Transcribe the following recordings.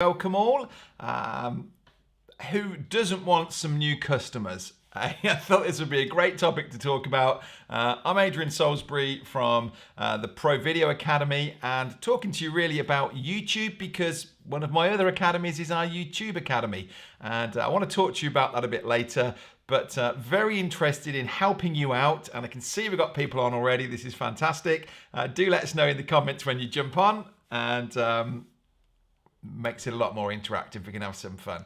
Welcome all. Who doesn't want some new customers? I thought this would be a great topic to talk about. I'm Adrian Salisbury from the Pro Video Academy and talking to you really about YouTube because one of my other academies is our YouTube Academy. And I want to talk to you about that a bit later, but very interested in helping you out. And I can see we've got people on already. This is fantastic. Do let us know in the comments when you jump on, and makes it a lot more interactive. We can have some fun.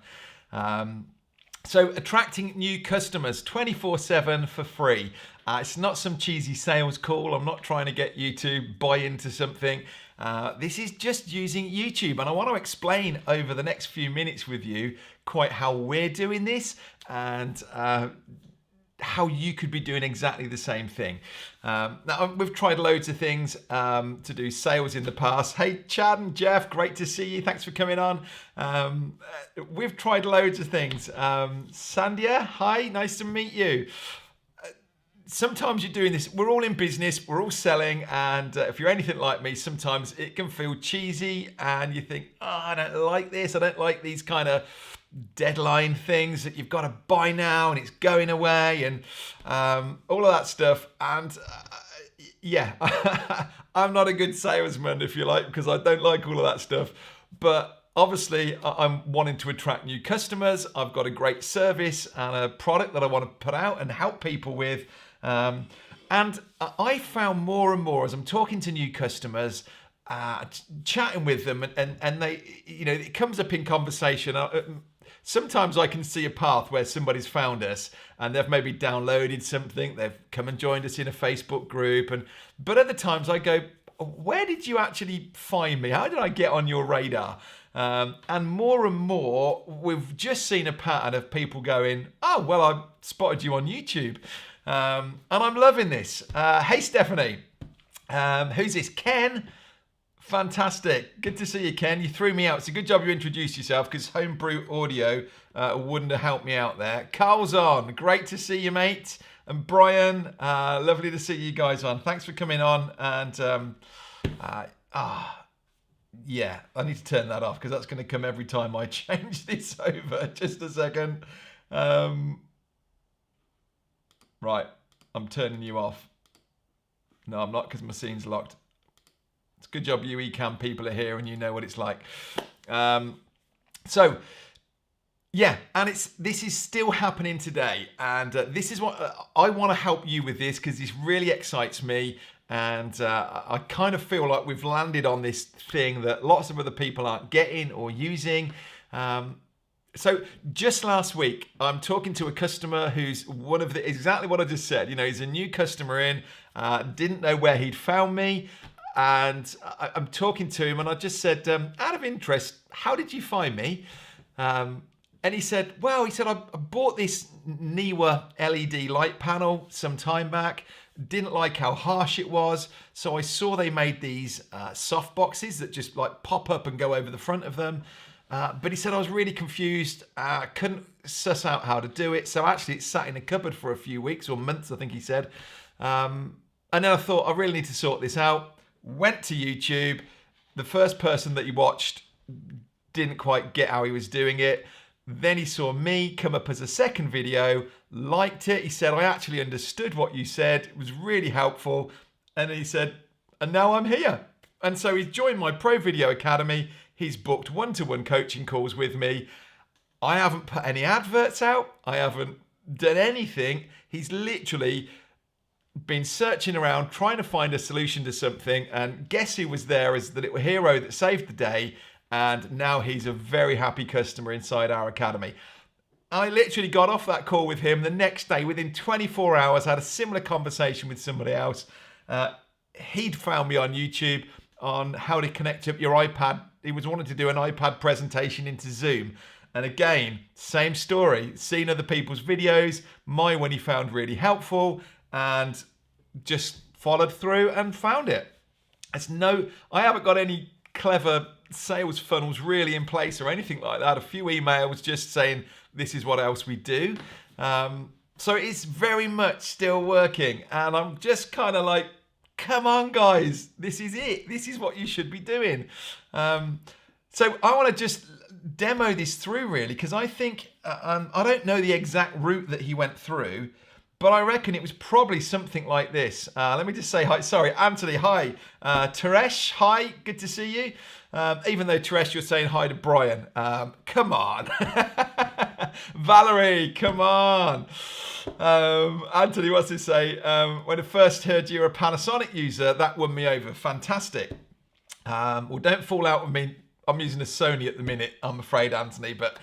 So attracting new customers 24/7 for free. It's not some cheesy sales call. I'm not trying to get you to buy into something. This is just using YouTube, and I want to explain over the next few minutes with you quite how we're doing this and how you could be doing exactly the same thing. Now, we've tried loads of things to do sales in the past. Hey, Chad and Jeff, great to see you. Thanks for coming on. We've tried loads of things. Sandhya, hi, nice to meet you. Sometimes you're doing this, we're all in business, we're all selling, and if you're anything like me, sometimes it can feel cheesy and you think, oh, I don't like this, I don't like these kind of deadline things that you've got to buy now and it's going away and all of that stuff. And yeah, I'm not a good salesman, if you like, because I don't like all of that stuff. But obviously I'm wanting to attract new customers. I've got a great service and a product that I want to put out and help people with. And I found more and more as I'm talking to new customers, chatting with them, and they, you know, it comes up in conversation. Sometimes I can see a path where somebody's found us and they've maybe downloaded something, they've come and joined us in a Facebook group, but other times I go, where did you actually find me? How did I get on your radar? And more, we've just seen a pattern of people going, oh, well, I spotted you on YouTube. And I'm loving this. Hey, Stephanie. Who's this? Ken? Fantastic. Good to see you, Ken. You threw me out. It's a good job you introduced yourself because Homebrew Audio wouldn't have helped me out there. Carl's on. Great to see you, mate. And Brian, lovely to see you guys on. Thanks for coming on. And yeah, I need to turn that off because that's going to come every time I change this over. Just a second. Right, I'm turning you off. No, I'm not because my scene's locked. It's a good job you eCam people are here and you know what it's like. So, yeah, and this is still happening today. And this is what I want to help you with this because this really excites me. And I kind of feel like we've landed on this thing that lots of other people aren't getting or using. So just last week, I'm talking to a customer who's exactly what I just said. You know, he's a new customer in, didn't know where he'd found me. And I'm talking to him and I just said, out of interest, how did you find me? And he said, I bought this Neewer LED light panel some time back. Didn't like how harsh it was. So I saw they made these soft boxes that just like pop up and go over the front of them. But he said, I was really confused. Couldn't suss out how to do it. So actually it sat in a cupboard for a few weeks or months, I think he said. And then I thought, I really need to sort this out. Went to YouTube. The first person that he watched didn't quite get how he was doing it. Then he saw me come up as a second video, liked it. He said, I actually understood what you said. It was really helpful. And he said, and now I'm here. And so he's joined my Pro Video Academy. He's booked one-to-one coaching calls with me. I haven't put any adverts out. I haven't done anything. He's literally been searching around, trying to find a solution to something. And guess who was there as the little hero that saved the day. And now he's a very happy customer inside our academy. I literally got off that call with him the next day. Within 24 hours, I had a similar conversation with somebody else. He'd found me on YouTube on how to connect up your iPad. He was wanting to do an iPad presentation into Zoom. And again, same story. Seen other people's videos. My one he found really helpful and just followed through and found it. I haven't got any clever sales funnels really in place or anything like that. A few emails just saying this is what else we do. So it's very much still working. And I'm just kind of like, come on, guys, this is it. This is what you should be doing. So I want to just demo this through really, because I think, I don't know the exact route that he went through, but I reckon it was probably something like this. Let me just say hi. Sorry, Anthony, hi. Teresh, hi, good to see you. Even though Teresh, you're saying hi to Brian. Come on. Valerie, come on. Anthony, what's it say? When I first heard you were a Panasonic user, that won me over. Fantastic. Well, don't fall out with me. I'm using a Sony at the minute, I'm afraid, Anthony, but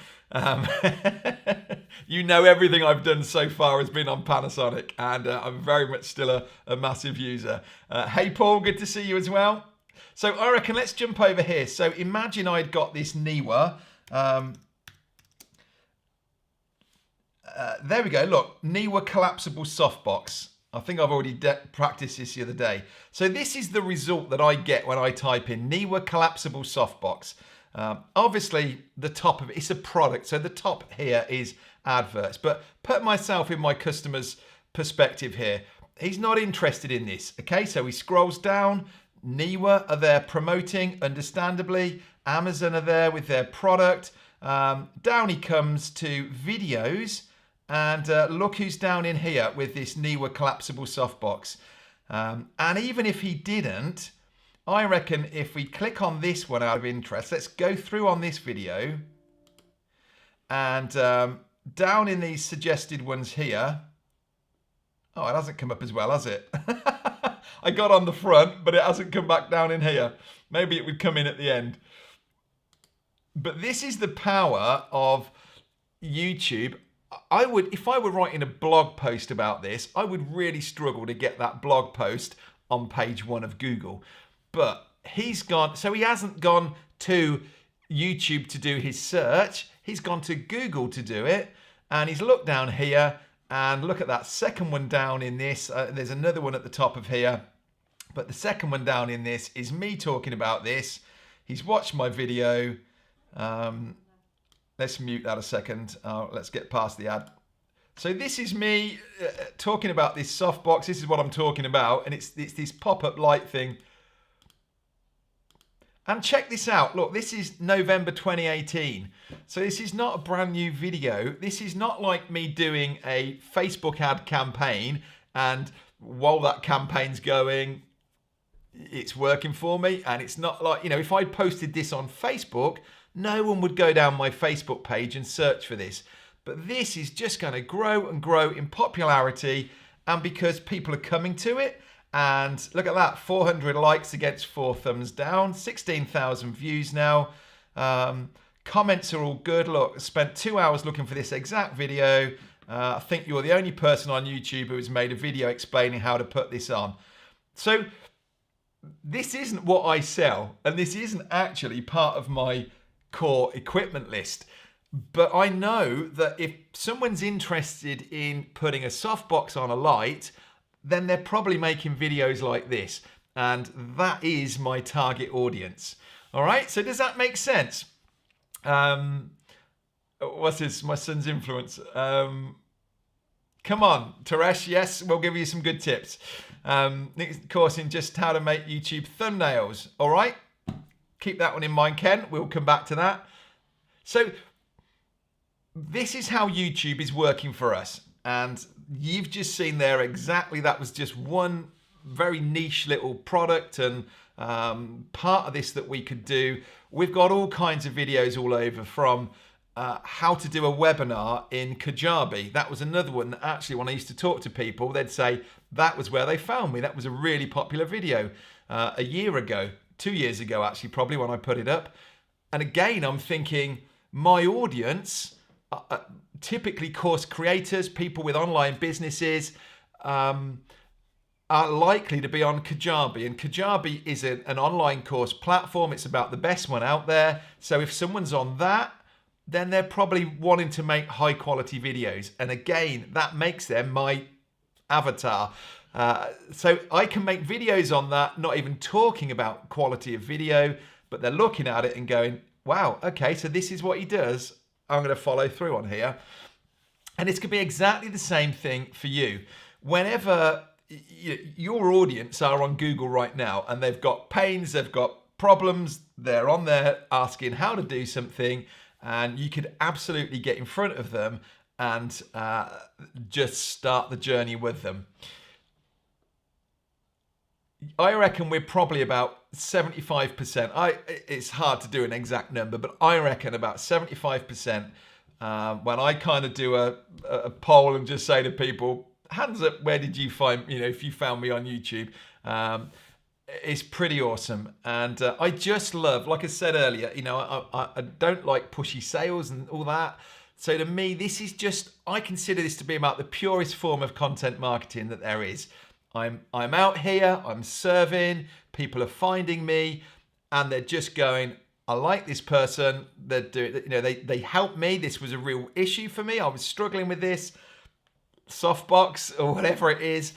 you know everything I've done so far has been on Panasonic, and I'm very much still a massive user. Hey, Paul, good to see you as well. So I reckon let's jump over here. So imagine I'd got this Neewer. There we go. Look, Neewer collapsible softbox. I think I've already practiced this the other day. So this is the result that I get when I type in Neewer collapsible softbox. Obviously, the top of it, it's a product. So the top here is adverts. But put myself in my customer's perspective here. He's not interested in this. Okay, so he scrolls down. Neewer are there promoting, understandably. Amazon are there with their product. Down he comes to videos. And look who's down in here with this Neewer collapsible softbox. And even if he didn't, I reckon if we click on this one out of interest, let's go through on this video. And down in these suggested ones here. Oh, it hasn't come up as well, has it? I got on the front, but it hasn't come back down in here. Maybe it would come in at the end. But this is the power of YouTube. I would, if I were writing a blog post about this, I would really struggle to get that blog post on page 1 of Google. But he's gone, so he hasn't gone to YouTube to do his search. He's gone to Google to do it. And he's looked down here and look at that second one down in this. There's another one at the top of here. But the second one down in this is me talking about this. He's watched my video. Let's mute that a second. Let's get past the ad. So this is me talking about this softbox. This is what I'm talking about. And it's this pop-up light thing. And check this out. Look, this is November 2018. So this is not a brand new video. This is not like me doing a Facebook ad campaign. And while that campaign's going, it's working for me. And it's not like, you know, if I posted this on Facebook, no one would go down my Facebook page and search for this. But this is just going to grow and grow in popularity, and because people are coming to it. And look at that, 400 likes against 4 thumbs down, 16,000 views now. Comments are all good. Look, I spent 2 hours looking for this exact video. I think you're the only person on YouTube who has made a video explaining how to put this on. So this isn't what I sell, and this isn't actually part of my core equipment list. But I know that if someone's interested in putting a softbox on a light, then they're probably making videos like this. And that is my target audience. All right, so does that make sense? What's this? My son's influence. Come on, Teresh, yes, we'll give you some good tips. Next course in just how to make YouTube thumbnails. All right, keep that one in mind, Ken. We'll come back to that. So this is how YouTube is working for us. And you've just seen there exactly, that was just one very niche little product and part of this that we could do. We've got all kinds of videos all over, from how to do a webinar in Kajabi. That was another one that actually, when I used to talk to people, they'd say that was where they found me. That was a really popular video a year ago, 2 years ago actually, probably, when I put it up. And again, I'm thinking my audience, typically course creators, people with online businesses, are likely to be on Kajabi. And Kajabi is an online course platform. It's about the best one out there. So if someone's on that, then they're probably wanting to make high quality videos. And again, that makes them my avatar. So I can make videos on that, not even talking about quality of video, but they're looking at it and going, wow, okay, so this is what he does. I'm going to follow through on here. And it's going to be exactly the same thing for you. Whenever your audience are on Google right now and they've got pains, they've got problems, they're on there asking how to do something, and you could absolutely get in front of them and just start the journey with them. I reckon we're probably about 75%. It's hard to do an exact number, but I reckon about 75%. When I kind of do a poll and just say to people, hands up, where did you find, if you found me on YouTube, it's pretty awesome. And I just love, like I said earlier, I don't like pushy sales and all that. So to me, this is just, I consider this to be about the purest form of content marketing that there is. I'm out here, I'm serving, people are finding me, and they're just going, I like this person, they're doing, they helped me, this was a real issue for me, I was struggling with this, softbox or whatever it is.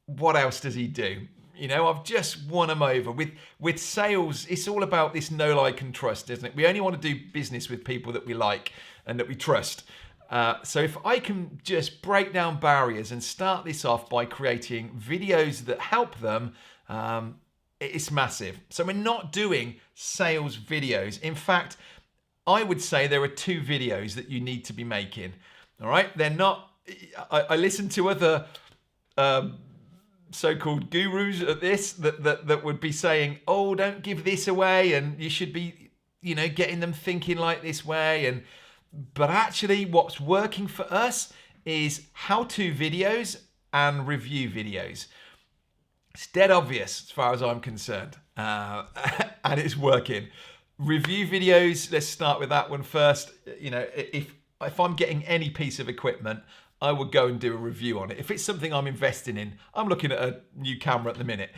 What else does he do? I've just won them over. With sales, it's all about this know, like, and trust, isn't it? We only want to do business with people that we like and that we trust. So if I can just break down barriers and start this off by creating videos that help them, it's massive. So we're not doing sales videos. In fact, I would say there are 2 videos that you need to be making. All right? They're not, I listen to other so-called gurus at this that would be saying, oh, don't give this away, and you should be, getting them thinking like this way. But actually what's working for us is how-to videos and review videos. It's dead obvious as far as I'm concerned, and it's working. Review videos, let's start with that one first. If I'm getting any piece of equipment, I would go and do a review on it. If it's something I'm investing in, I'm looking at a new camera at the minute.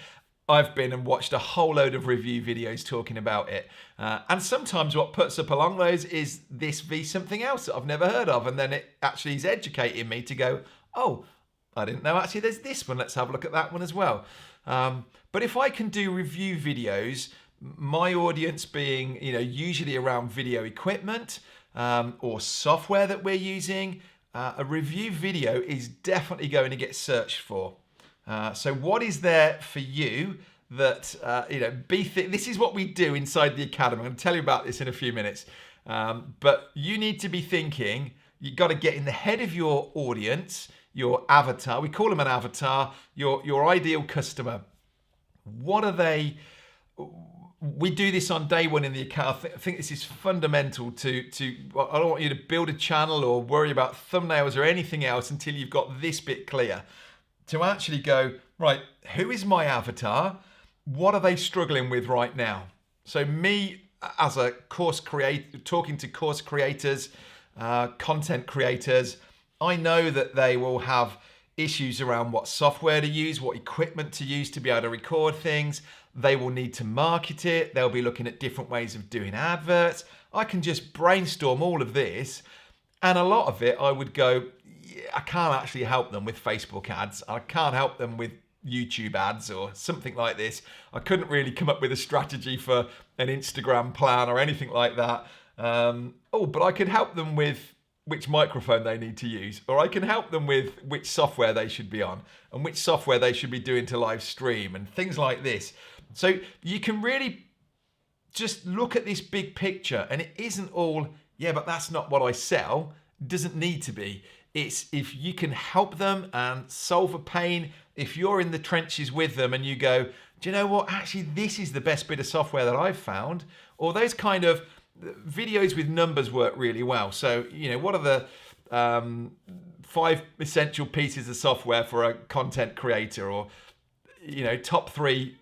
I've been and watched a whole load of review videos talking about it. And sometimes what puts up along those is this v something else that I've never heard of. And then it actually is educating me to go, oh, I didn't know actually there's this one. Let's have a look at that one as well. But if I can do review videos, my audience being, usually around video equipment or software that we're using, a review video is definitely going to get searched for. So what is there for you that, this is what we do inside the Academy. I'm going to tell you about this in a few minutes. But you need to be thinking, you've got to get in the head of your audience, your avatar. We call them an avatar, your ideal customer. What are they? We do this on day one in the account. I think this is fundamental to, I don't want you to build a channel or worry about thumbnails or anything else until you've got this bit clear. To actually go, right, who is my avatar? What are they struggling with right now? So me as a course creator, talking to course creators, content creators, I know that they will have issues around what software to use, what equipment to use to be able to record things. They will need to market it. They'll be looking at different ways of doing adverts. I can just brainstorm all of this, and a lot of it I would go, I can't actually help them with Facebook ads. I can't help them with YouTube ads or something like this. I couldn't really come up with a strategy for an Instagram plan or anything like that. But I could help them with which microphone they need to use, or I can help them with which software they should be on and which software they should be doing to live stream and things like this. So you can really just look at this big picture, and it isn't all, yeah, but that's not what I sell. It doesn't need to be. It's if you can help them and solve a pain, if you're in the trenches with them and you go, do you know what, actually this is the best bit of software that I've found, or those kind of videos with numbers work really well. So, what are the 5 essential pieces of software for a content creator, or, top 3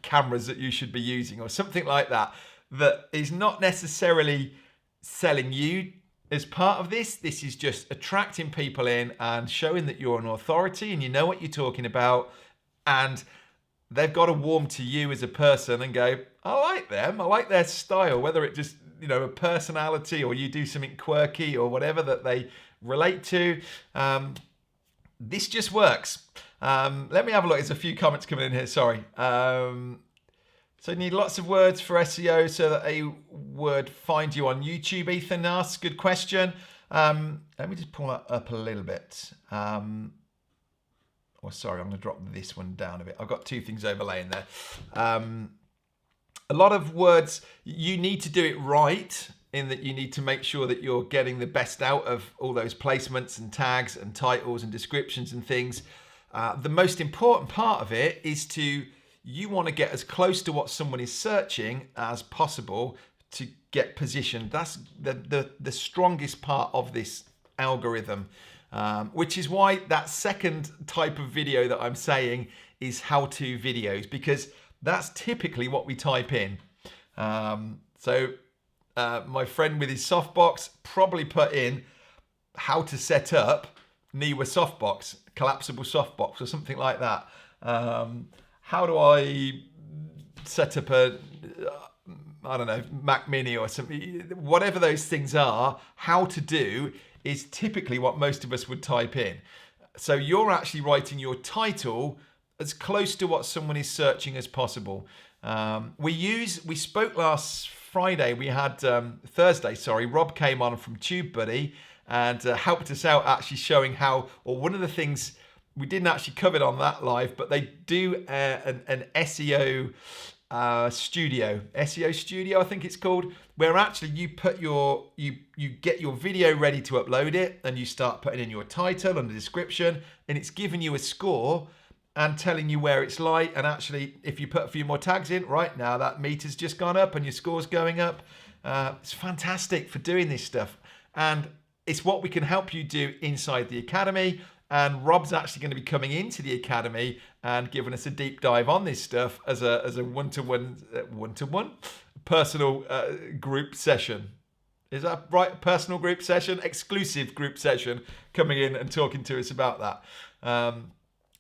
cameras that you should be using, or something like that, that is not necessarily selling you as part of this. This is just attracting people in and showing that you're an authority and you know what you're talking about, and they've got to warm to you as a person and go, I like them, I like their style, whether it just, a personality or you do something quirky or whatever that they relate to. This just works. Let me have a look. There's a few comments coming in here, sorry. So you need lots of words for SEO so that they would find you on YouTube, Ethan asks. Good question. Let me just pull that up a little bit. Sorry, I'm going to drop this one down a bit. I've got 2 things overlaying there. A lot of words, you need to do it right, in that you need to make sure that you're getting the best out of all those placements and tags and titles and descriptions and things. The most important part of it is you want to get as close to what someone is searching as possible to get positioned. That's the strongest part of this algorithm, which is why that second type of video that I'm saying is how-to videos, because that's typically what we type in. My friend with his softbox probably put in how to set up Niwa softbox, collapsible softbox or something like that. How do I set up I don't know, Mac Mini or something, whatever those things are, how to do is typically what most of us would type in. So you're actually writing your title as close to what someone is searching as possible. We spoke last Friday, we had Thursday, sorry, Rob came on from TubeBuddy and helped us out actually showing how, or one of the things we didn't actually cover it on that live, but they do an SEO studio, I think it's called, where actually you put you get your video ready to upload it, and you start putting in your title and the description, and it's giving you a score and telling you where it's like. And actually, if you put a few more tags in, right now that meter's just gone up and your score's going up. It's fantastic for doing this stuff, and it's what we can help you do inside the Academy. And Rob's actually going to be coming into the Academy and giving us a deep dive on this stuff as a one-to-one personal group session. Is that right? Personal group session, exclusive group session, coming in and talking to us about that.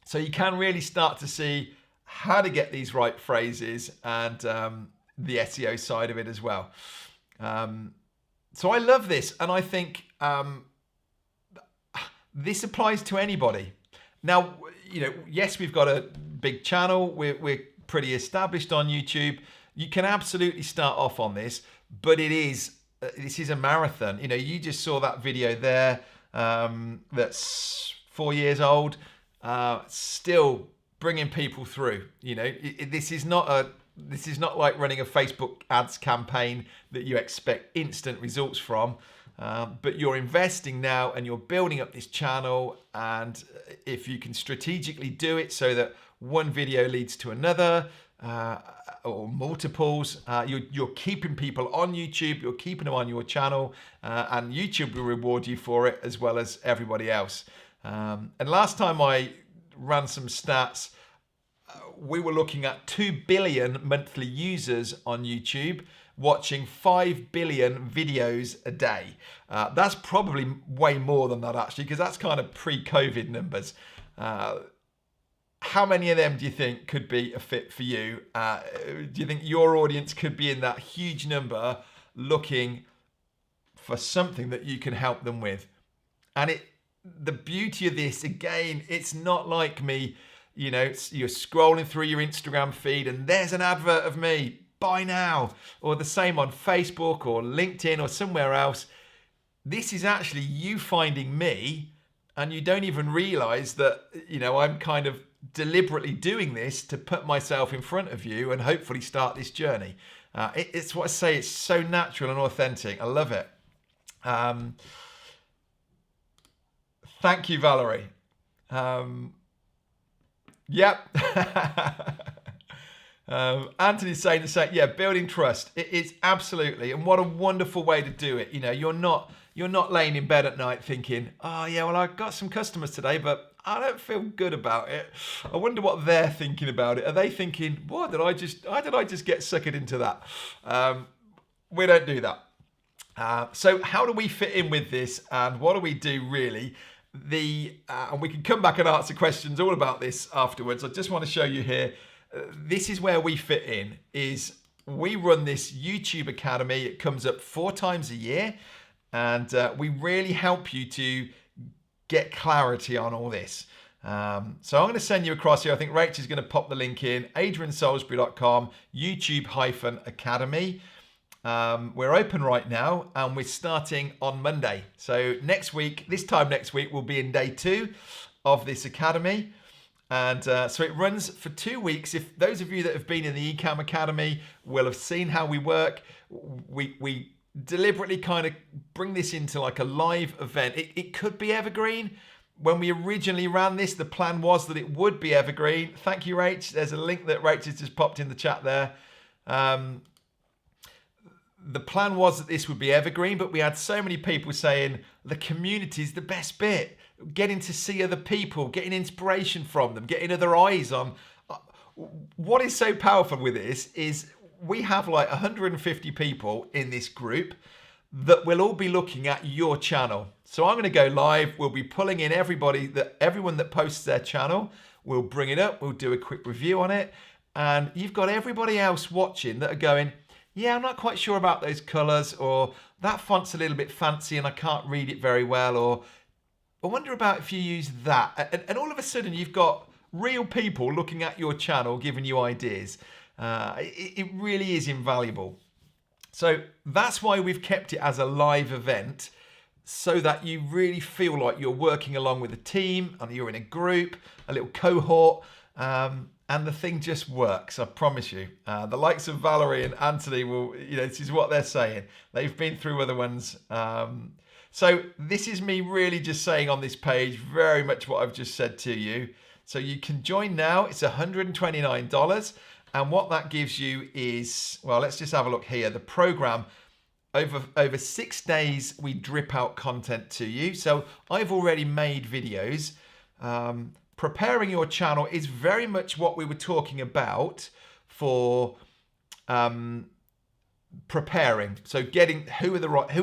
So you can really start to see how to get these right phrases and the SEO side of it as well. So I love this, and I think this applies to anybody. Now, yes, we've got a big channel. We're pretty established on YouTube. You can absolutely start off on this, but this is a marathon. You just saw that video there. That's 4 years old. Still bringing people through. This is not like running a Facebook ads campaign that you expect instant results from. But you're investing now and you're building up this channel, and if you can strategically do it so that one video leads to another or multiples, you're keeping people on YouTube, you're keeping them on your channel, and YouTube will reward you for it as well as everybody else. And last time I ran some stats, we were looking at 2 billion monthly users on YouTube, watching 5 billion videos a day. That's probably way more than that actually, because that's kind of pre-COVID numbers. How many of them do you think could be a fit for you? Do you think your audience could be in that huge number looking for something that you can help them with? And the beauty of this, again, it's not like me, you're scrolling through your Instagram feed and there's an advert of me. Buy now, or the same on Facebook or LinkedIn or somewhere else. This is actually you finding me, and you don't even realize that, I'm kind of deliberately doing this to put myself in front of you and hopefully start this journey. It's what I say, it's so natural and authentic. I love it. Thank you, Valerie. Yep. Anthony's saying the same. Yeah, building trust. It is absolutely, and what a wonderful way to do it. You're not laying in bed at night thinking, oh yeah, well I got some customers today, but I don't feel good about it. I wonder what they're thinking about it. Are they thinking, why did I just get suckered into that? We don't do that. So how do we fit in with this, and what do we do really? And we can come back and answer questions all about this afterwards. I just want to show you here. This is where we fit in, is we run this YouTube Academy. It comes up 4 times a year, and we really help you to get clarity on all this. So I'm going to send you across here. I think Rachel's going to pop the link in, adriansalisbury.com, YouTube-Academy. We're open right now, and we're starting on Monday. So this time next week, we'll be in day 2 of this Academy. And so it runs for 2 weeks. If those of you that have been in the Ecamm Academy will have seen how we work, we deliberately kind of bring this into like a live event. It could be evergreen. When we originally ran this, the plan was that it would be evergreen. Thank you, Rach. There's a link that Rach has just popped in the chat there. The plan was that this would be evergreen, but we had so many people saying the community is the best bit. Getting to see other people, getting inspiration from them, getting other eyes on. What is so powerful with this is we have like 150 people in this group that will all be looking at your channel. So I'm going to go live. We'll be pulling in everyone that posts their channel. We'll bring it up. We'll do a quick review on it. And you've got everybody else watching that are going, yeah, I'm not quite sure about those colors, or that font's a little bit fancy and I can't read it very well, or I wonder about if you use that. And all of a sudden you've got real people looking at your channel, giving you ideas. It really is invaluable. So that's why we've kept it as a live event, so that you really feel like you're working along with a team and you're in a group, a little cohort, and the thing just works, I promise you. The likes of Valerie and Anthony will, this is what they're saying. They've been through other ones. So this is me really just saying on this page very much what I've just said to you. So you can join now. It's $129. And what that gives you is, well, let's just have a look here. The program, over 6 days, we drip out content to you. So I've already made videos. Preparing your channel is very much what we were talking about for preparing. So getting who are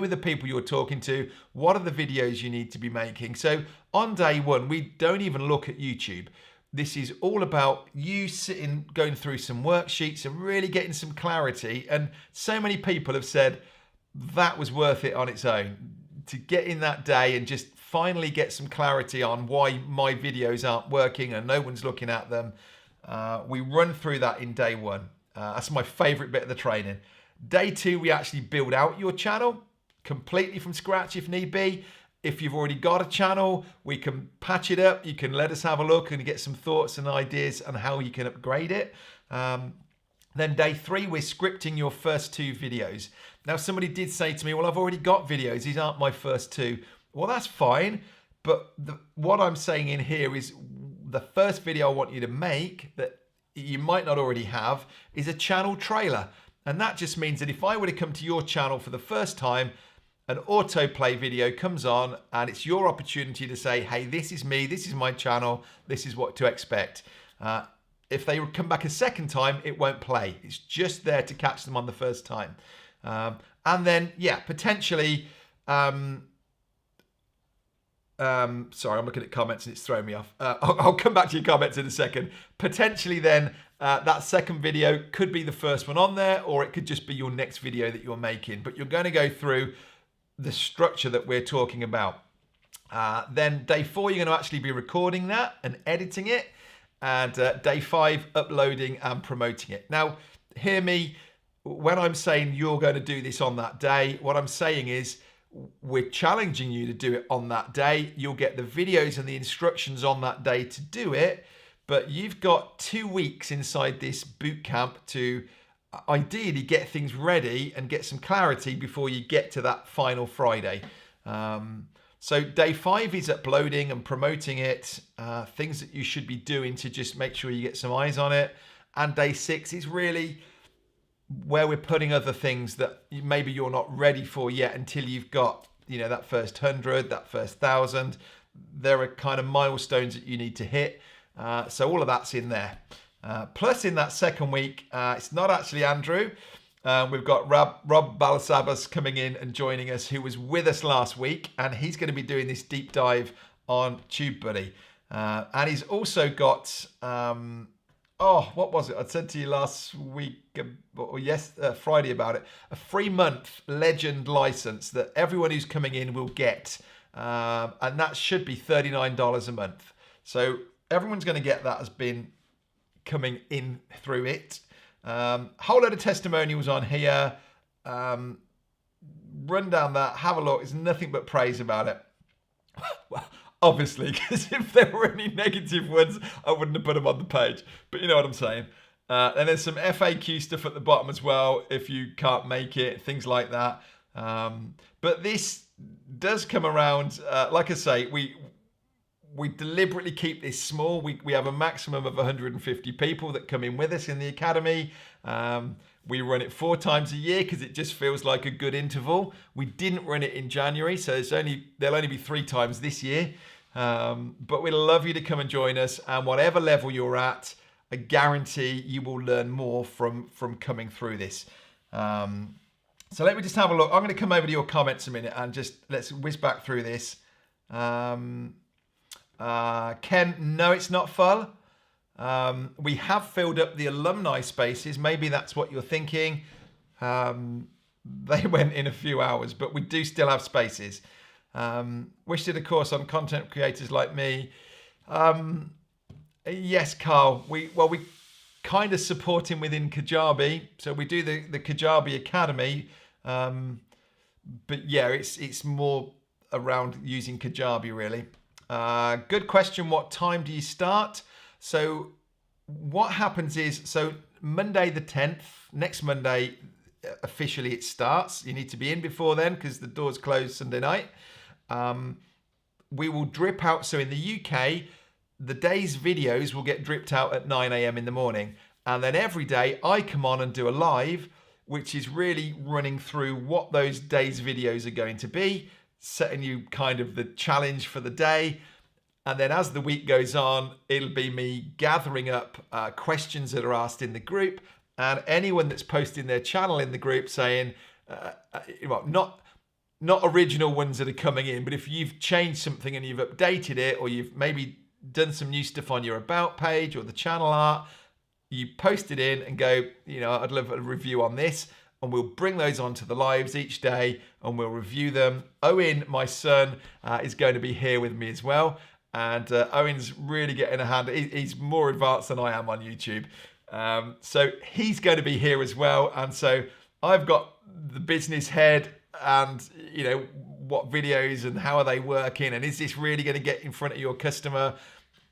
the people you're talking to, what are the videos you need to be making. So on day one, we don't even look at YouTube. This is all about you sitting, going through some worksheets and really getting some clarity. And so many people have said that was worth it on its own, to get in that day and just finally get some clarity on why my videos aren't working and no one's looking at them. We run through that in day one. That's my favorite bit of the training. Day two, we actually build out your channel completely from scratch if need be. If you've already got a channel, we can patch it up. You can let us have a look and get some thoughts and ideas on how you can upgrade it. Then day three, we're scripting your first 2 videos. Now, somebody did say to me, well, I've already got videos. These aren't my first 2. Well, that's fine. But what I'm saying in here is the first video I want you to make that you might not already have is a channel trailer. And that just means that if I were to come to your channel for the first time, an autoplay video comes on and it's your opportunity to say, hey, this is me, this is my channel, this is what to expect. If they come back a second time, it won't play. It's just there to catch them on the first time. And then, yeah, potentially, sorry, I'm looking at comments and it's throwing me off. I'll come back to your comments in a second. Potentially then, that second video could be the first one on there, or it could just be your next video that you're making. But you're going to go through the structure that we're talking about. Then day 4, you're going to actually be recording that and editing it. And day 5, uploading and promoting it. Now, hear me, when I'm saying you're going to do this on that day, what I'm saying is we're challenging you to do it on that day. You'll get the videos and the instructions on that day to do it, but you've got 2 weeks inside this boot camp to ideally get things ready and get some clarity before you get to that final Friday. So day 5 is uploading and promoting it, things that you should be doing to just make sure you get some eyes on it. And day 6 is really where we're putting other things that maybe you're not ready for yet until you've got, that first 100, that first 1,000. There are kind of milestones that you need to hit. So all of that's in there. Plus in that second week, it's not actually Andrew. We've got Rob Balasabas coming in and joining us, who was with us last week, and he's going to be doing this deep dive on TubeBuddy. And he's also got, what was it? I said to you last week, Friday about it, a 3-month Legend license that everyone who's coming in will get. And that should be $39 a month. So everyone's going to get that as been coming in through it. Whole load of testimonials on here. Run down that, have a look. It's nothing but praise about it. obviously, because if there were any negative ones, I wouldn't have put them on the page. But you know what I'm saying. And there's some FAQ stuff at the bottom as well, if you can't make it, things like that. But this does come around, like I say, we deliberately keep this small. We have a maximum of 150 people that come in with us in the academy. We run it 4 times a year because it just feels like a good interval. We didn't run it in January, so there'll only be 3 times this year. But we'd love you to come and join us. And whatever level you're at, I guarantee you will learn more from coming through this. So let me just have a look. I'm going to come over to your comments a minute and just let's whiz back through this. Ken, no, it's not full. We have filled up the alumni spaces. Maybe that's what you're thinking. They went in a few hours, but we do still have spaces. Wish did a course on content creators like me. Yes, Carl. We kind of support him within Kajabi. So we do the Kajabi Academy. But yeah, it's more around using Kajabi really. Good question. What time do you start? So what happens is, so Monday the 10th, next Monday, officially it starts. You need to be in before then because the doors close Sunday night. We will drip out. So in the UK, the day's videos will get dripped out at 9 a.m. in the morning. And then every day I come on and do a live, which is really running through what those day's videos are going to be, setting you kind of the challenge for the day. And then as the week goes on, it'll be me gathering up questions that are asked in the group, and anyone that's posting their channel in the group saying, well, not original ones that are coming in, but if you've changed something and you've updated it, or you've maybe done some new stuff on your about page or the channel art, you post it in and go, I'd love a review on this. And we'll bring those onto the lives each day and we'll review them. Owen, my son, is going to be here with me as well. And Owen's really getting a hand. He's more advanced than I am on YouTube. So he's going to be here as well. And so I've got the business head and, what videos and how are they working? And is this really going to get in front of your customer?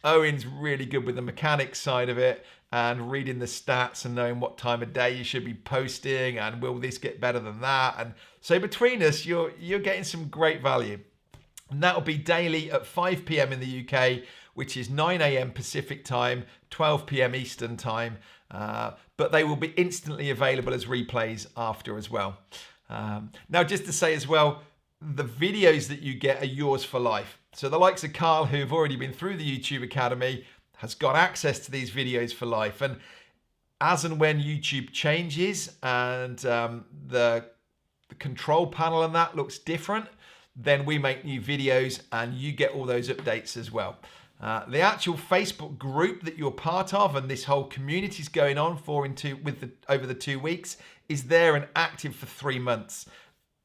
Owen's really good with the mechanics side of it and reading the stats and knowing what time of day you should be posting and will this get better than that? And so between us, you're getting some great value. And that'll be daily at 5 p.m. in the UK, which is 9 a.m. Pacific time, 12 p.m. Eastern time. But they will be instantly available as replays after as well. Now, just to say as well, the videos that you get are yours for life. So the likes of Carl, who've already been through the YouTube Academy, has got access to these videos for life. And as and when YouTube changes and the control panel and that looks different, then we make new videos and you get all those updates as well. The actual Facebook group that you're part of and this whole community is going on over the 2 weeks is there and active for 3 months.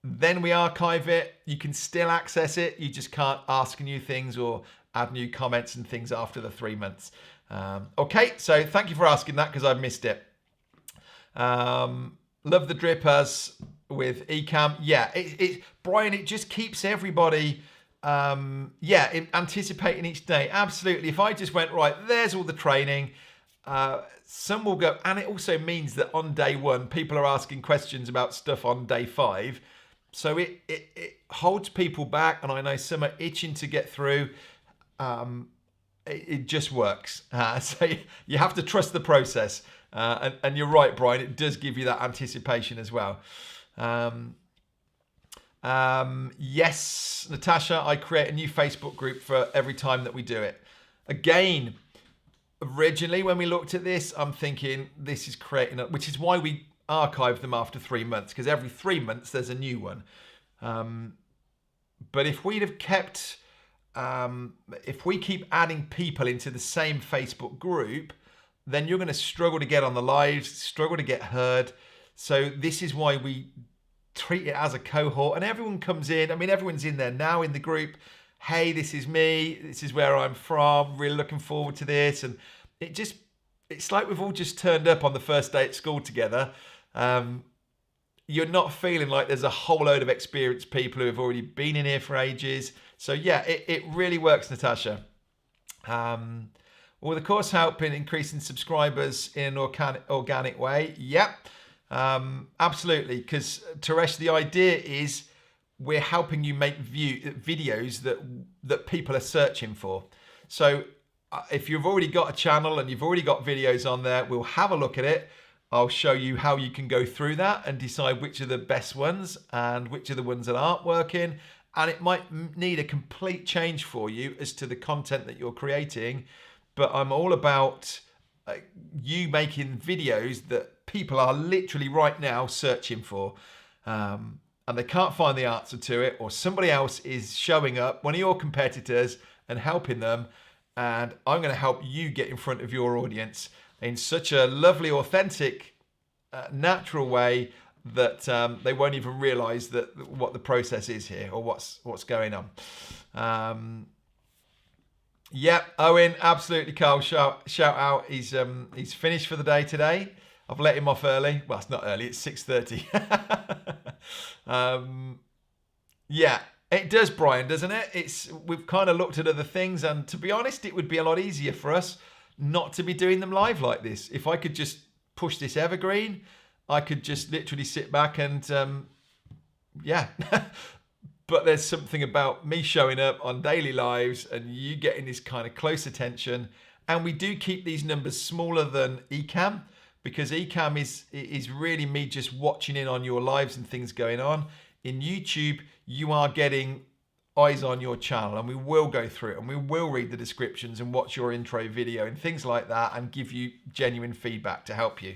Then we archive it. You can still access it. You just can't ask new things or add new comments and things after the 3 months. Okay, so thank you for asking that because I've missed it. Love the drippers with Ecamm. Yeah, Brian, it just keeps everybody anticipating each day. Absolutely. If I just went, right, there's all the training, some will go, and it also means that on day 1, people are asking questions about stuff on day 5. So it holds people back, and I know some are itching to get through. It just works. So you have to trust the process. And you're right, Brian, it does give you that anticipation as well. Yes, Natasha, I create a new Facebook group for every time that we do it. Again, originally when we looked at this, I'm thinking this is which is why we archive them after 3 months, because every 3 months there's a new one. But if we'd have kept, if we keep adding people into the same Facebook group, then you're going to struggle to get on the lives, struggle to get heard. So this is why we treat it as a cohort, and everyone comes in. I mean, everyone's in there now in the group. Hey, this is me. This is where I'm from. Really looking forward to this. And it's like we've all just turned up on the first day at school together. you're not feeling like there's a whole load of experienced people who have already been in here for ages. So yeah, it really works, Natasha. Will the course help in increasing subscribers in an organic way? Yep, absolutely. Because Teresh, the idea is we're helping you make videos that people are searching for. So if you've already got a channel and you've already got videos on there, we'll have a look at it. I'll show you how you can go through that and decide which are the best ones and which are the ones that aren't working. And it might need a complete change for you as to the content that you're creating. But I'm all about you making videos that people are literally right now searching for. And they can't find the answer to it, or somebody else is showing up, one of your competitors, and helping them. And I'm going to help you get in front of your audience in such a lovely, authentic, natural way that they won't even realize that what the process is here or what's going on. Yeah, Owen, absolutely, Carl. Shout out. He's finished for the day today. I've let him off early. Well, it's not early. It's 6:30. Yeah, it does, Brian, doesn't it? We've kind of looked at other things, and to be honest, it would be a lot easier for us not to be doing them live like this. If I could just push this evergreen, I could just literally sit back and yeah. But there's something about me showing up on daily lives and you getting this kind of close attention. And we do keep these numbers smaller than Ecamm, because Ecamm is really me just watching in on your lives and things going on. In YouTube, you are getting eyes on your channel, and we will go through it and we will read the descriptions and watch your intro video and things like that and give you genuine feedback to help you.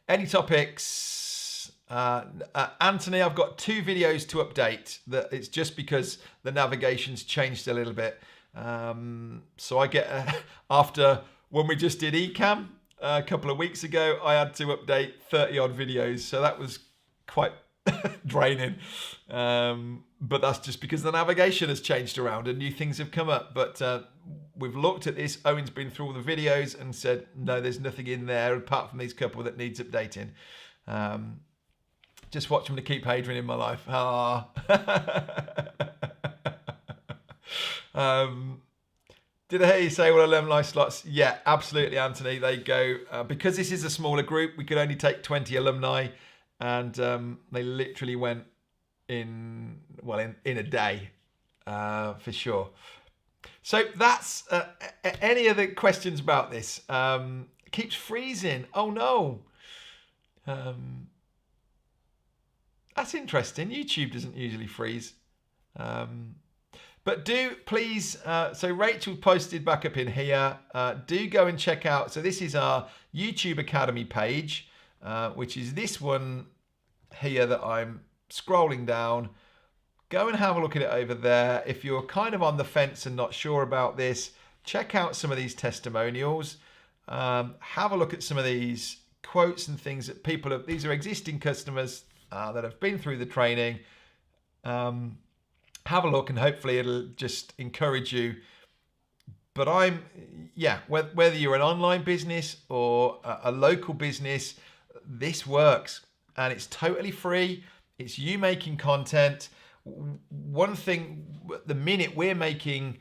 Any topics? Anthony, I've got 2 videos to update. That it's just because the navigation's changed a little bit. So I get after when we just did Ecamm a couple of weeks ago, I had to update 30 odd videos. So that was quite draining. But that's just because the navigation has changed around and new things have come up. But we've looked at this. Owen's been through all the videos and said, no, there's nothing in there apart from these couple that needs updating. Just watch them to keep Hadrian in my life. Did I hear you say, well, alumni slots? Yeah, absolutely, Anthony. They go, because this is a smaller group, we could only take 20 alumni, and they literally went in a day, for sure. So that's, any other questions about this? It keeps freezing. Oh no. That's interesting. YouTube doesn't usually freeze. But do please, so Rachel posted back up in here, do go and check out, so this is our YouTube Academy page, which is this one here that I'm scrolling down. Go and have a look at it over there. If you're kind of on the fence and not sure about this, check out some of these testimonials. Have a look at some of these quotes and things that people have, these are existing customers that have been through the training. Have a look and hopefully it'll just encourage you. But whether you're an online business or a local business, this works and it's totally free. It's you making content. One thing, the minute we're making,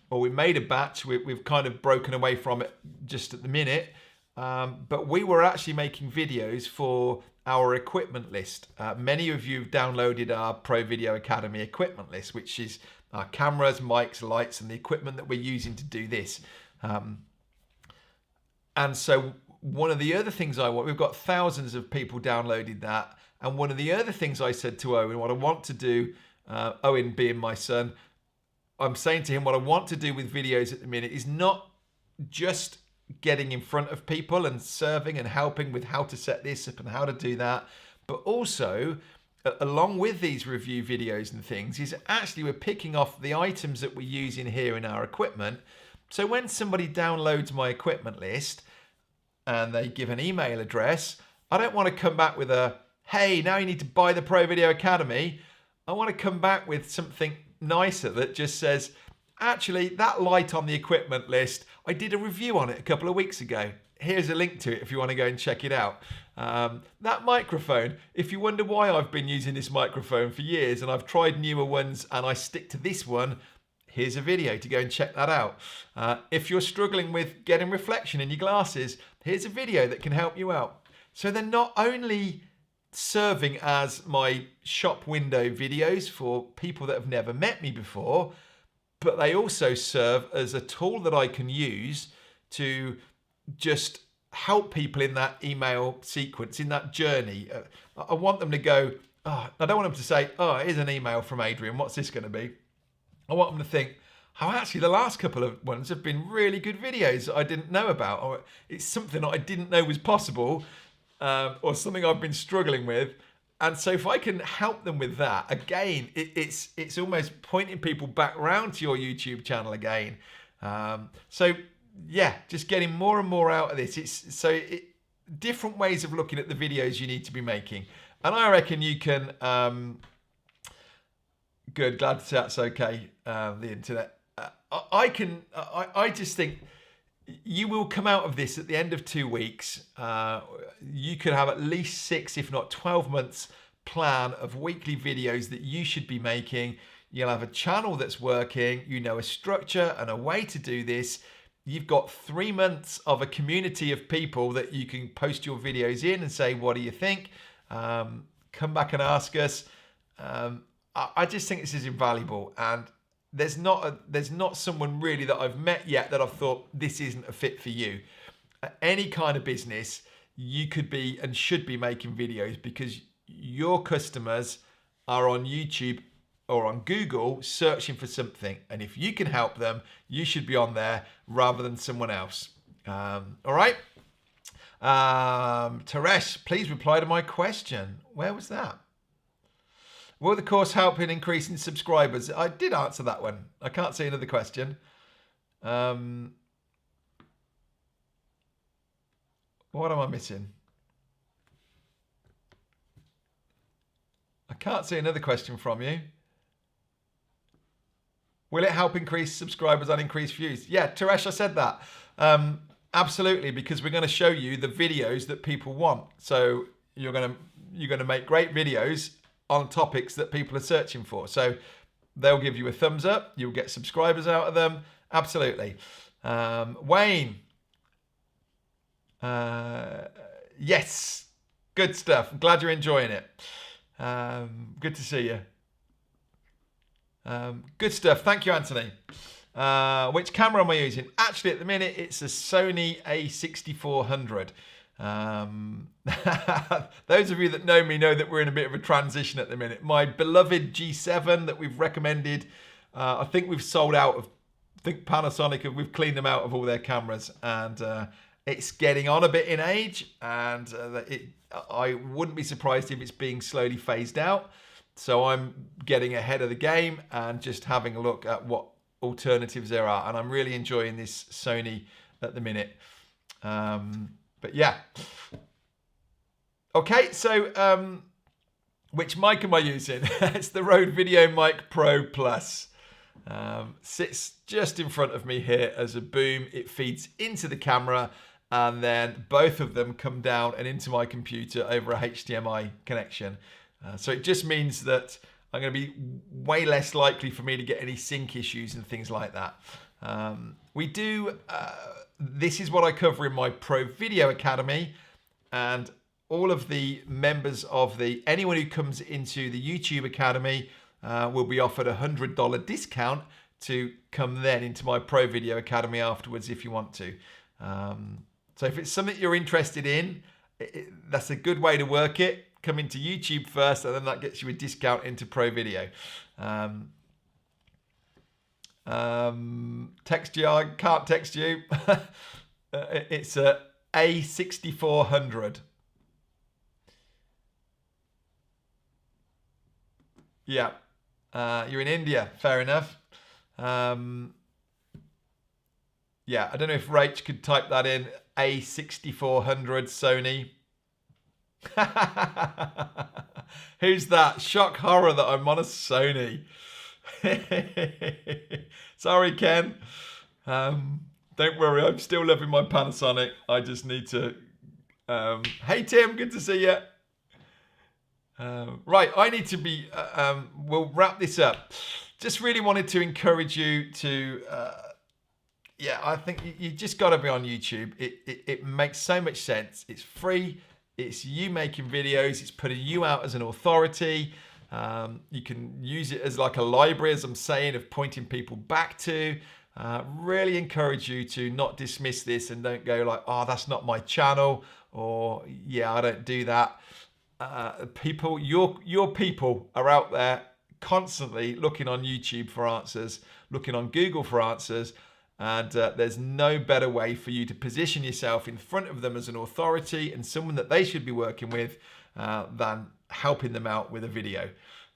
or we made a batch, we've kind of broken away from it just at the minute. But we were actually making videos for our equipment list. Many of you have downloaded our Pro Video Academy equipment list, which is our cameras, mics, lights, and the equipment that we're using to do this. And so one of the other things we've got thousands of people downloaded that. And one of the other things I said to Owen, what I want to do, Owen being my son, I'm saying to him, what I want to do with videos at the minute is not just getting in front of people and serving and helping with how to set this up and how to do that, but also along with these review videos and things is actually we're picking off the items that we use in here in our equipment. So when somebody downloads my equipment list and they give an email address, I don't want to come back with a, hey, now you need to buy the Pro Video Academy. I want to come back with something nicer that just says, actually, that light on the equipment list, I did a review on it a couple of weeks ago. here's a link to it if you want to go and check it out. That microphone, if you wonder why I've been using this microphone for years and I've tried newer ones and I stick to this one, here's a video to go and check that out. If you're struggling with getting reflection in your glasses, here's a video that can help you out. So they're not only serving as my shop window videos for people that have never met me before, but they also serve as a tool that I can use to just help people in that email sequence, in that journey. I want them to go, oh, I don't want them to say, oh, here's an email from Adrian, what's this going to be? I want them to think, oh, actually the last couple of ones have been really good videos that I didn't know about, or it's something that I didn't know was possible, or something I've been struggling with. And so if I can help them with that, again, it's almost pointing people back around to your YouTube channel again. So yeah, just getting more and more out of this. Different ways of looking at the videos you need to be making. And I reckon you can, good, glad to say that's okay, the internet. I just think you will come out of this at the end of 2 weeks. You could have at least 6, if not 12 months plan of weekly videos that you should be making. You'll have a channel that's working, you know, a structure and a way to do this. You've got 3 months of a community of people that you can post your videos in and say, what do you think? Come back and ask us. I just think this is invaluable, and there's not someone really that I've met yet that I've thought this isn't a fit for you. Any kind of business, you could be and should be making videos because your customers are on YouTube or on Google searching for something. And if you can help them, you should be on there rather than someone else. All right. Teresh, please reply to my question. Where was that? Will the course help in increasing subscribers? I did answer that one. I can't see another question. What am I missing? I can't see another question from you. Will it help increase subscribers and increase views? Yeah, Teresh, I said that. Absolutely, because we're going to show you the videos that people want. So you're going to make great videos on topics that people are searching for. So they'll give you a thumbs up. You'll get subscribers out of them. Absolutely. Wayne. Yes. Good stuff. I'm glad you're enjoying it. Good to see you. Good stuff. Thank you, Anthony. Which camera am I using? Actually, at the minute, it's a Sony A6400. Those of you that know me know that we're in a bit of a transition at the minute. My beloved G7 that we've recommended, I think we've sold out of, I think Panasonic, we've cleaned them out of all their cameras, and it's getting on a bit in age, and I wouldn't be surprised if it's being slowly phased out. So I'm getting ahead of the game and just having a look at what alternatives there are, and I'm really enjoying this Sony at the minute. But yeah. Okay, so which mic am I using? It's the Rode Video Mic Pro Plus. Sits just in front of me here as a boom. It feeds into the camera, and then both of them come down and into my computer over a HDMI connection. So it just means that I'm going to be way less likely for me to get any sync issues and things like that. This is what I cover in my Pro Video Academy, and all of the members of anyone who comes into the YouTube Academy will be offered a $100 discount to come then into my Pro Video Academy afterwards if you want to. So if it's something you're interested in, that's a good way to work it. Come into YouTube first, and then that gets you a discount into Pro Video. Text you, I can't text you. It's a A6400. Yeah, you're in India, fair enough. Yeah, I don't know if Rach could type that in, A6400 Sony. Who's that? Shock horror that I'm on a Sony. Sorry, Ken. Don't worry, I'm still loving my Panasonic. I just need to... hey, Tim, good to see you. Right, I need to be... we'll wrap this up. Just really wanted to encourage you to... yeah, I think you just got to be on YouTube. It makes so much sense. It's free. It's you making videos. It's putting you out as an authority. You can use it as like a library, as I'm saying, of pointing people back to. Really encourage you to not dismiss this and don't go like, oh, that's not my channel, or yeah, I don't do that. People, your people are out there constantly looking on YouTube for answers, looking on Google for answers, and there's no better way for you to position yourself in front of them as an authority and someone that they should be working with than helping them out with a video.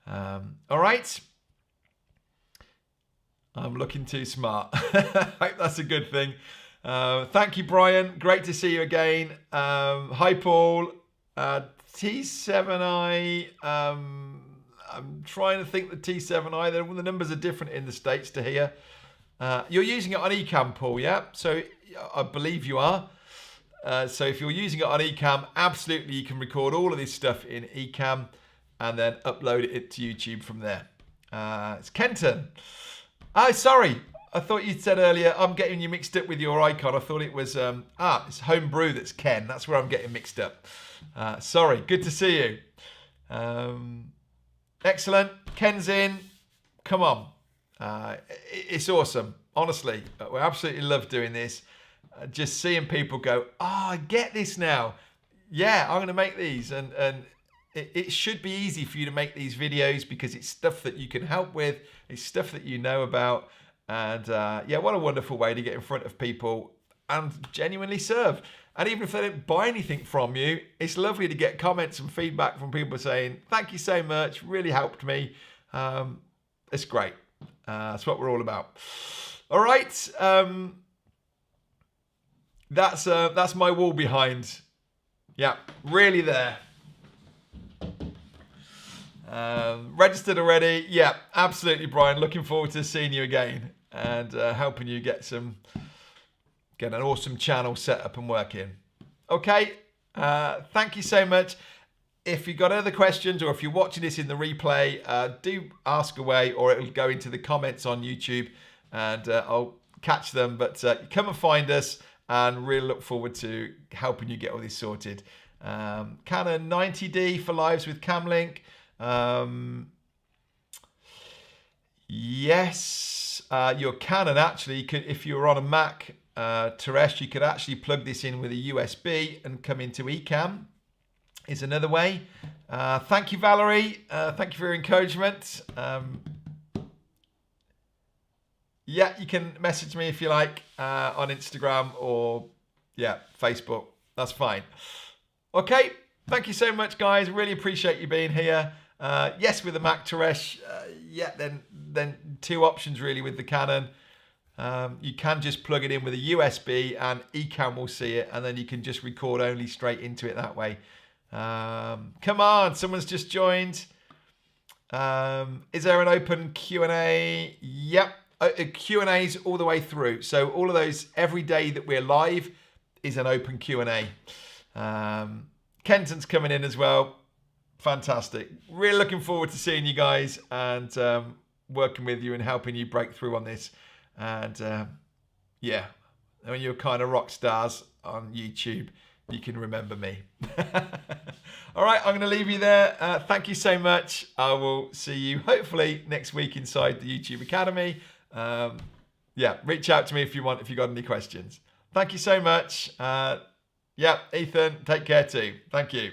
All right. I'm looking too smart. I hope that's a good thing. Thank you, Brian. Great to see you again. Hi, Paul. T7i. I'm trying to think the T7i. The numbers are different in the States to here. You're using it on Ecamm, Paul, yeah? So I believe you are. So if you're using it on Ecamm, absolutely you can record all of this stuff in Ecamm and then upload it to YouTube from there. It's Kenton. Oh, sorry. I thought you said earlier, I'm getting you mixed up with your icon. I thought it was, it's Homebrew that's Ken. That's where I'm getting mixed up. Sorry. Good to see you. Excellent. Ken's in. Come on. It's awesome. Honestly, we absolutely love doing this. Just seeing people go, oh, I get this now. Yeah, I'm going to make these. And it should be easy for you to make these videos because it's stuff that you can help with. It's stuff that you know about. And yeah, what a wonderful way to get in front of people and genuinely serve. And even if they don't buy anything from you, it's lovely to get comments and feedback from people saying, thank you so much, really helped me. It's great. That's what we're all about. All right. That's my wall behind. Yeah, really there. Registered already? Yeah, absolutely, Brian. Looking forward to seeing you again and helping you get an awesome channel set up and working. Okay, thank you so much. If you've got other questions or if you're watching this in the replay, do ask away or it'll go into the comments on YouTube and I'll catch them. But come and find us and really look forward to helping you get all this sorted. Canon 90D for lives with Camlink. Yes, your Canon actually could, if you're on a Mac, Teresh, you could actually plug this in with a USB and come into Ecamm. Is another way. Thank you, Valerie. Thank you for your encouragement. Yeah, you can message me if you like on Instagram or yeah, Facebook. That's fine. Okay, thank you so much, guys. Really appreciate you being here. Yes, with the Mac Teresh. Yeah, then two options really with the Canon. You can just plug it in with a USB and Ecamm will see it, and then you can just record only straight into it that way. Come on, someone's just joined. Is there an open Q&A? Yep, Q&A's all the way through. So all of those, every day that we're live is an open Q&A. Kenton's coming in as well. Fantastic. Really looking forward to seeing you guys and working with you and helping you break through on this. And yeah, when you're kind of rock stars on YouTube, you can remember me. All right, I'm going to leave you there. Thank you so much. I will see you hopefully next week inside the YouTube Academy. Yeah, reach out to me if you want, if you got any questions. Thank you so much. Yeah, Ethan, take care too. Thank you.